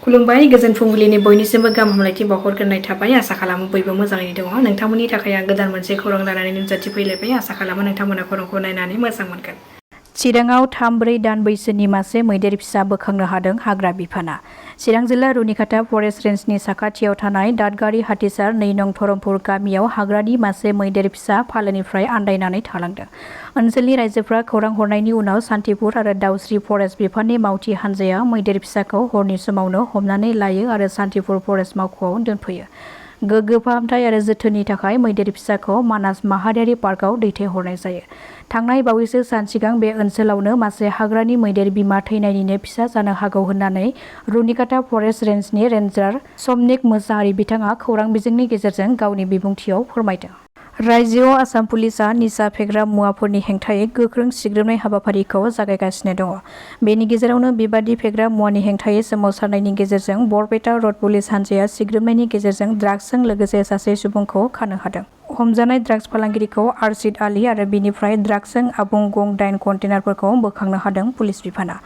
खुलुमबाय गोजोन फुंबिलिनि बयनिसिमबो गाहाम हामलायथि बावहरग्रोनाय थाबाय। आसा खालामो बयबो मोजाङैनो दङ। नोंथांमोननि थाखाय आं गोदान मोनसे खौरां लानानै नुजाथिफैलायबाय। आसा खालामो नोंथांमोना खौरांखौ नायनानै मोजां मोनगोन। चिराङाव 3-4 दान बैसोनि मासे मैदेर फिसा बोखांनो हादों हाग्रा बिफाना। चिरां जिल्ला रुनिखाता फरेस्ट रेन्जनि साखाथियाव थानाय दादगारि हाथिसार 2 नं धरमपुर गामियाव हाग्रानि मासे मैदेर फिसा फालोनिफ्राय आन्दायनानै थालांदों। ओनसोलनि रायजोफ्रा खौरां हरनायनि उनाव सान्थिपुर आरो दाउस्रि फरेस्ट बिफाननि मावथि हान्जाया मैदेर फिसाखौ हरनि समावनो हमनानै लायो आरो सान्थिपुर फरेस्ट मावख'आव दोनफैयो। गोग्गो फाहामथाय आरो जोथोननि थाखाय मैदेर फिसाखौ मानास माहारियारि पार्कआव दैथायहरनाय जायो। थांनाय बावैसो सान सिगां बे ओनसोलावनो मासे हाग्रानि मैदेर बिमा थैनायनिनो फिसा जानो हागौ होननानै रुनिखाता फरेस्ट रेन्जनि रेन्जार समनिक मोसाहारि बिथाङा खौरां बिजोंनि गेजेरजों गावनि बिबुंथियाव फोरमायदों। रायजोआव आसाम पुलिसआ निसा फेग्रा मुवाफोरनि हेंथायै गोख्रों सिग्रोमनाय हाबाफारिखौ जागायगासिनो दङ। बेनि गेजेरावनो बेबादि फेग्रा मुवानि हेंथायै सोमावसारनायनि गेजेरजों बरपेटा रड पुलिस हान्जाया सिग्रोमनायनि गेजेरजों ड्राग्सजों लोगोसे सासे सुबुंखौ खानो हादों। हमजानाय ड्राग्स फालांगिरिखौ आरशिद आली आरो बिनिफ्राय ड्राग्सजों आबुं गं 8 कन्टेनारफोरखौ बोखांनो हादों पुलिस बिफाना।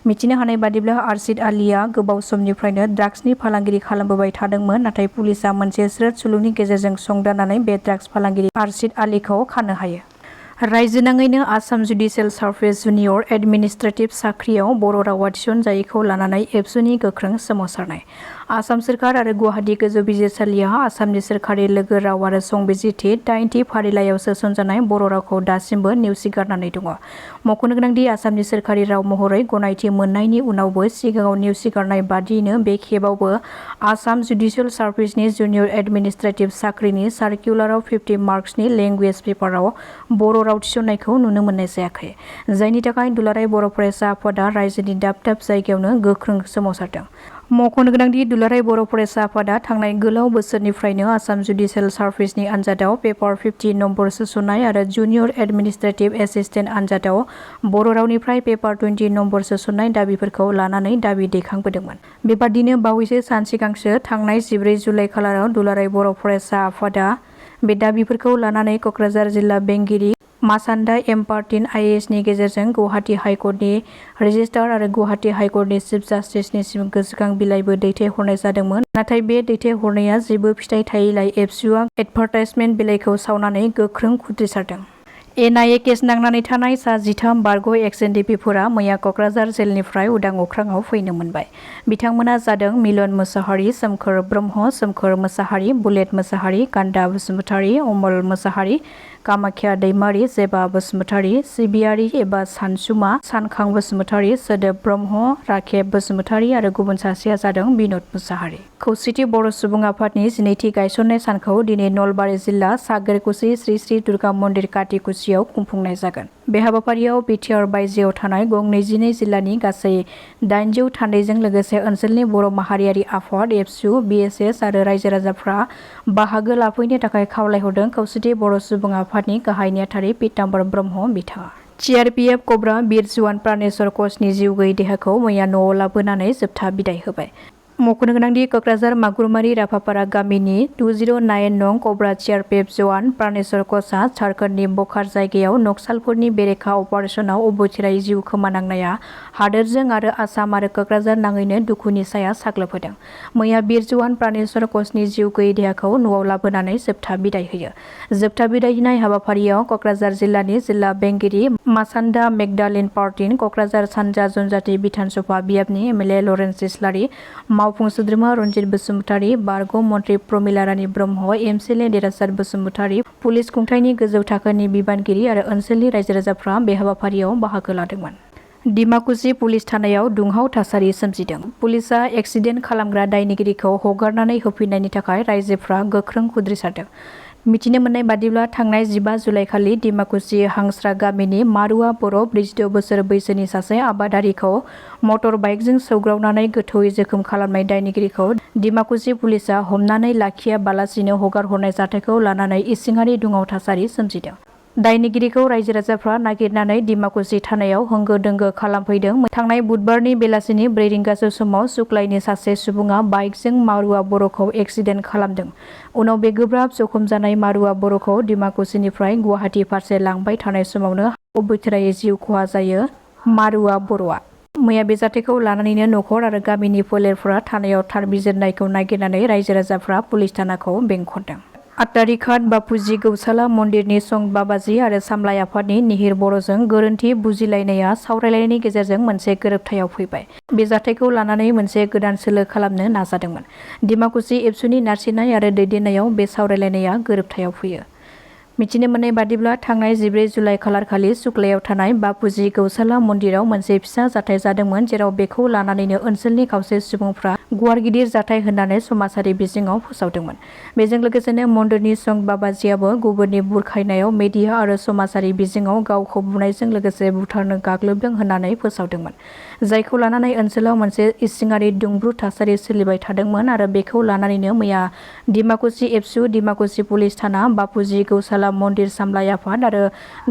मिथिनो हानाय बादिब्ला आरशिद आलीआ गोबाव समनिफ्रायनो ड्राग्सनि फालांगिरि खालामबोबाय थादोंमोन, नाथाय पुलिसआ मोनसे स्रोद सुलुंनि गेजेरजों संदाननानै बे ड्राग्स फालांगिरि आरशिद आलीखौ खानो हायो। रायजो नाङैनो Assam judicial service junior administrative साख्रियाव बर' रावा थिसनजायैखौ लानानै एबसुनि गोख्रों सोमावसारनाय। आसाम सोरखार आरो गुवाहाटी गोजौ बिजिरसालिया आसामनि सोरखारि लोगो राव आरो संबिजिरथि 8थि फारिलाइयाव सोसनजानाय बर' रावखौ दासिमबो नेवसिगारनानै दङ। मख'नो गोनांदि आसामनि सोरखारि राव महरै गनायथि मोननायनि उनावबो सिगाङाव नेवसिगारनाय बादियैनो बे खेबावबो आसाम जुडिसियेल सार्भिसनि जुनियर एडमिनिस्ट्रेटिभ साख्रिनि सार्कुलाराव 50 मार्क्सनि लेंगुवेज पेपाराव बर' राव थिसननायखौ नुनो मोननाय जायाखै, जायनि थाखाय दुलाराय बर' फरायसा आफादा रायजोनि दाब दाब जायगायावनो गोख्रों सोमावसारदों। मख'नो गोनांदि दुलाराय बर' फरायसा आफादा थांनाय गोलाव बोसोरनिफ्रायनो आसाम जुडिसियेल सार्भिसनि आनजादाव पेपार 50 नम्बर सोसननाय आरो जुनियर एडमिनिस्ट्रेटिभ एसिस्टेन्ट आनजादाव बर' रावनिफ्राय पेपार 20 नम्बर सोसननाय दाबिफोरखौ लानानै दाबि दैखांबोदोंमोन। बेबादिनो बावैसो सान सिगांसो थांनाय 14 जुलाइ खालाराव दुलाराय बर' फरायसा आफादा बे दाबिफोरखौ लानानै क'क्राझार जिल्ला बेंगिरि मासान्दा एम13 IAS नि गेजेरजों गुवाहाटी हाइकर्टनि रेजिस्ट्रार आरो गुवाहाटी हाइकर्टनि चिफ जास्टिसनिसिम गोसोखां बिलाइबो दैथायहरनाय जादोंमोन, नाथाय बे दैथायहरनाया जेबो फिथाइ थायैलाय एबसुआ एडभार्टाइजमेन्ट बिलाइखौ सावनानै गोख्रों खुद्रिसारदों। NIA केस नांनानै थानाय सा 13 बारग' एक्स एनडिपिफोरा मैया क'क्राझार जेलनिफ्राय उदां अख्राङाव फैनो मोनबाय। बिथांमोना जादों मिलन मोसाहारि, सोमखोर ब्रह्म, सोमखोर मोसाहारि, बुलेट मोसाहारि, गान्दा बसुमतारी, अमल मोसाहारि, कामाख्या दैमारि, जेबा बसुमतारी, सिबियारि एबा सानसुमा सानखां बसुमतारी, सोदोब ब्रह्म, राखेब बसुमतारी आरो गुबुन सासेया जादों बिन'द मुसाहारि। खौसेथि बर' सुबुं आफादनि 12थि गायसननाय सानखौ दिनै नलबारि जिल्ला सागेरकुसि श्री श्री दुर्गा मन्दिर काटिकुसियाव खुंफुंनाय जागोन। बे हाबाफारियाव बिटिआर बायजोआव थानाय गं 22 जिल्लानि गासै 800 थान्दैजों लोगोसे ओनसोलनि बर' माहारियारि आफाद, एबसु, BSS आरो रायजो राजाफ्रा बाहागो लाफैनो थाखाय खावलायहरदों खौसेथि बर' सुबुं आफादनि गाहाय नेहाथारि पीताम्बर ब्रह्म बिथाङा। CRPF कब्रा बिर जुवान प्राणेश्वर कचनि जिउ गैयै देहाखौ मैया न'आव लाबोनानै जोबथा बिदाय होबाय। मख'नो गोनांदि क'क्राझार मागुरमारि राभापारा गामिनि 209 नं कब्रा CRPF जवान प्राणेश्वर कचआ झारखन्डनि बखार जायगायाव नक्सालफोरनि बेरेखा अपारेसनाव अबथिरायै जिउ खोमानांनाया हादोरजों आरो आसाम आरो क'क्राझार नाङैनो दुखुनि साया साग्लोबहोदों। मैया बिर जवान प्राणेश्वर कचनि जिउ गैयै देहाखौ न'आव लाबोनानै जोबथा बिदाय होयो। जोबथा बिदाय होनाय हाबाफारियाव क'क्राझार जिल्लानि जिल्ला बेंगिरि मासान्दा मेगदालिन पार्टिन, क'क्राझार सानजा जनजाति बिधान सभा बियाबनि MLA लरेन्स इस्लारि, मावफुं सोद्रोमा रन्जित बसुमतारी, बारग' मन्त्रि प्रमिला रानी ब्रह्म, MCLA देरहासार बसुमतारी, पुलिस खुंथायनि गोजौ थाखोनि बिबानगिरि आरो ओनसोलनि रायजो राजाफ्रा बे हाबाफारियाव बाहागो लादोंमोन। डिमाकुसि पुलिस थानायाव दुंहाव थासारि सोमजिदों। पुलिसआ एक्सिडेन्ट खालामग्रा दायनिगिरिखौ हगारनानै होफिननायनि थाखाय रायजोफ्रा गोख्रों खुद्रिसारदों। मिथिनो मोननाय बादिब्ला थांनाय 15 जुलाइखालि डिमाकुसि हांस्रा गामिनि मारुवा बर' 42 बोसोर बैसोनि सासे आबादारिखौ मटर बाइकजों सौग्रावनानै गोथौयै जोखोम खालामनाय दायनिगिरिखौ डिमाकुसि पुलिसआ हमनानै लाखियाबालासिनो हगारहरनाय जाथायखौ लानानै इसिङारि दुंहाव थासारि सोमजिदों। दायनिगिरिखौ रायजो राजाफ्रा नागिरनानै डिमाकुसि थानायाव होंगो दोंगो खालामफैदों। थांनाय बुधबारनि बेलासिनि 4 रिंगासो समाव सुक्लायनि सासे सुबुङा बाइकजों मारुवा बर'खौ एक्सिडेन्ट खालामदों। उनाव बे गोब्राब जखम जानाय मारुवा बर'खौ डिमाकुसिनिफ्राय गुवाहाटी फारसे लांबाय थानाय समावनो अबथिरायै जिउ खहा जायो। मारुवा बर'आ मैया बे जाथायखौ लानानैनो नखर आरो गामिनि फोलेरफोरा थानायाव थार बिजिरनायखौ नागिरनानै रायजो राजाफ्रा पुलिस थानाखौ बेंखनदों। 8 तारिखात बापुजी गौसाला मन्दिरनि सं बाबाजी आरो सामलाय आफादनि निहिर बर'जों गोरोन्थि बुजिलायनाया सावरायलायनायनि गेजेरजों मोनसे गोरोबथायाव फैबाय। बे जाथायखौ लानानै मोनसे गोदान सोलो खालामनो नाजादोंमोन। डिमाकुसि एबसुनि नारसिननाय आरो दैदेननायाव बे सावरायलायनाया गोरोबथायाव फैयो। मिथिनो मोननाय बादिब्ला थांनाय 14 जुलाइ खालारखालि सुक्लायाव थानाय बापुजी गौसाला मन्दिराव मोनसे फिसा जाथाय जादोंमोन, जेराव बेखौ लानानैनो ओनसोलनि खावसे सुबुंफ्रा गुवार गिदिर जाथाय होननानै समाजारि बिजोङाव फोसावदोंमोन। बेजों लोगोसेनो मन्दिरनि सं बाबाजीआबो गुबुननि बुरखायनायाव मेडिया आरो समाजारि बिजोङाव गावखौ बुनायजों लोगोसे बुथारनो गाग्लोबदों होननानै फोसावदोंमोन, जायखौ लानानै ओनसोलाव मोनसे इसिङारि दुंब्रुद थासारि सोलिबाय थादोंमोन आरो बेखौ लानानैनो मैया डिमाकुसि एबसु, डिमाकुसि पुलिस थाना, बापुजी गौसाला मन्दिर सामलाय आफाद आरो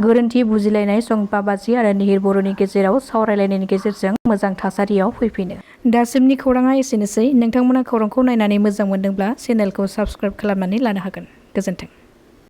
गोरोन्थि बुजिलायनाय सं बाबाजी आरो निहिर बर'नि गेजेराव सावरायलायनायनि गेजेरजों मोजां थासारियाव फैफिनो। दासिमनि खौराङा एसेनोसै। नोंथांमोना खौरांखौ नायनानै मोजां मोनदोंब्ला चेनेलखौ साबस्क्राइब खालामनानै लानो हागोन। गोजोन्थों।